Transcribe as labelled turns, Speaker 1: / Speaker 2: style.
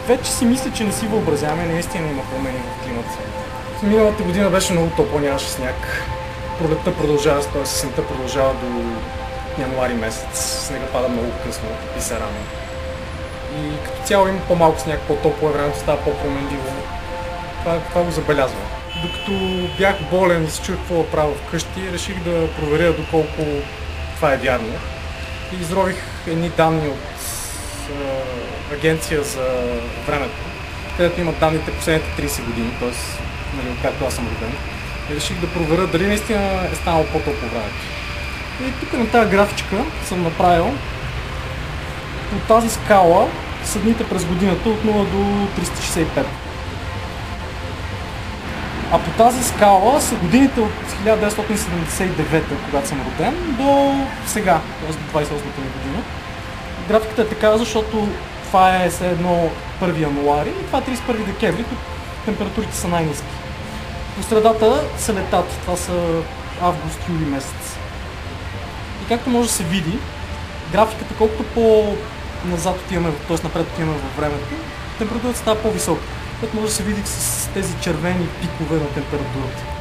Speaker 1: Вече си мисля, че не си въобразяваме, наистина има промени в климата. Миналата година беше много топло, нямаше сняг. Пролетта продължава, т.е. сесента продължава до януари месец. Снега пада много късно и се рано. И като цяло има по-малко сняг, по-топло е, времето става по-променливо. Това го забелязва. Докато бях болен и се чух какво да правя вкъщи, реших да проверя доколко това е вярно. И изрових едни данни от агенция за времето, където имат данните последните 30 години, т.е. откакто аз съм роден. И реших да проверя дали наистина е станало по-топло времето. И тук на тази графичка съм направил по тази скала са дните през годината от 0 до 365. А по тази скала са годините от 1979, когато съм роден, до сега, т.е. до 28-та година. Графиката е така, защото това е все едно 1 януари и това е 31 декември, тук температурите са най-ниски. По средата са летата, това са август-юли месец. И както може да се види, графиката колкото по-назад отиваме, т.е. напред отиваме във времето, температурата става по-висока, което може да се види с тези червени пикове на температурата.